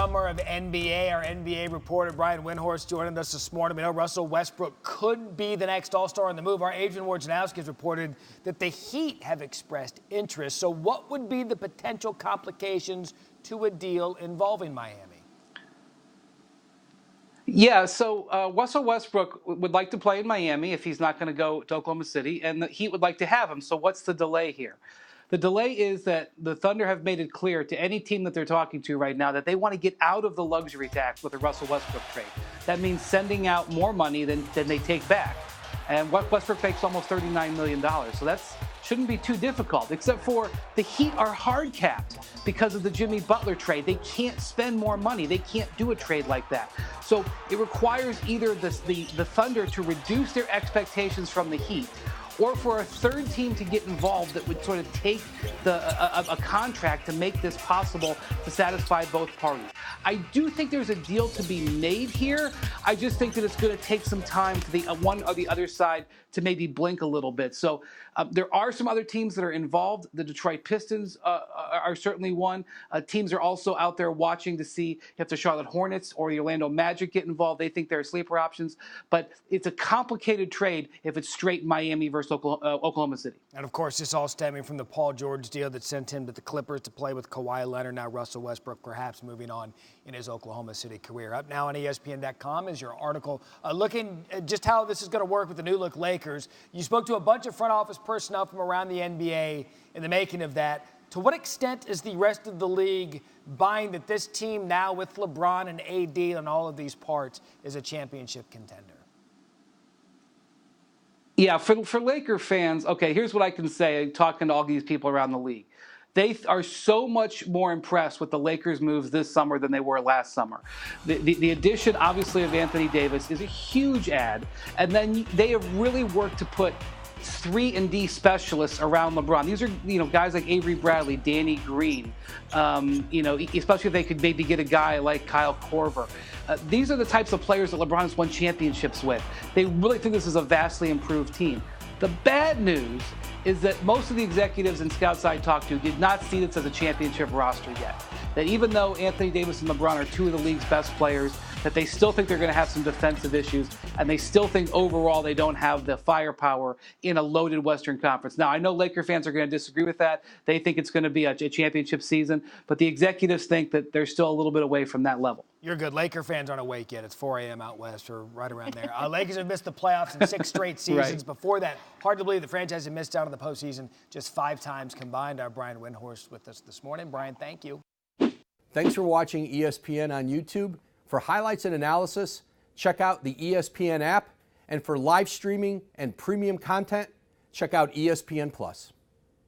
summer of NBA. Our NBA reporter Brian Windhorst joining us this morning. We know Russell Westbrook could be the next All-Star on the move. Our Adrian Wojnarowski has reported that the Heat have expressed interest. So what would be the potential complications to a deal involving Miami? Yeah, so Russell Westbrook would like to play in Miami if he's not going to go to Oklahoma City, and the Heat would like to have him. So what's the delay here? The delay is that the Thunder have made it clear to any team that they're talking to right now that they want to get out of the luxury tax with a Russell Westbrook trade. That means sending out more money than they take back. And Westbrook makes almost $39 million, so that's shouldn't be too difficult, except for the Heat are hard capped because of the Jimmy Butler trade. They can't spend more money. They can't do a trade like that. So it requires either the Thunder to reduce their expectations from the Heat, or for a third team to get involved that would sort of take a contract to make this possible to satisfy both parties. I do think there's a deal to be made here. I just think that it's going to take some time for the one or the other side to maybe blink a little bit. So there are some other teams that are involved. The Detroit Pistons are certainly one. Teams are also out there watching to see if the Charlotte Hornets or the Orlando Magic get involved. They think they're sleeper options. But it's a complicated trade if it's straight Miami versus Oklahoma City. And, of course, this all stemming from the Paul George deal that sent him to the Clippers to play with Kawhi Leonard. Now Russell Westbrook perhaps moving on in his Oklahoma City career. Up now on ESPN.com is your article looking at just how this is going to work with the new look Lakers. You spoke to a bunch of front office personnel from around the NBA in the making of that. To what extent is the rest of the league buying that this team now with LeBron and AD and all of these parts is a championship contender? Yeah, for Laker fans, okay, here's what I can say talking to all these people around the league. They are so much more impressed with the Lakers' moves this summer than they were last summer. The addition, obviously, of Anthony Davis is a huge add, and then they have really worked to put 3-and-D specialists around LeBron. These are, guys like Avery Bradley, Danny Green, especially if they could maybe get a guy like Kyle Korver. These are the types of players that LeBron has won championships with. They really think this is a vastly improved team. The bad news is that most of the executives and scouts I talked to did not see this as a championship roster yet. That even though Anthony Davis and LeBron are two of the league's best players, that they still think they're going to have some defensive issues, and they still think overall they don't have the firepower in a loaded Western Conference. Now, I know Laker fans are going to disagree with that. They think it's going to be a championship season, but the executives think that they're still a little bit away from that level. You're good. Laker fans aren't awake yet. It's 4 a.m. out west or right around there. Lakers have missed the playoffs in 6 straight seasons. Right. Before that, hard to believe the franchise had missed out on the postseason just 5 times combined. Our Brian Windhorst with us this morning. Brian, thank you. Thanks for watching ESPN on YouTube. For highlights and analysis, check out the ESPN app. And for live streaming and premium content, check out ESPN+.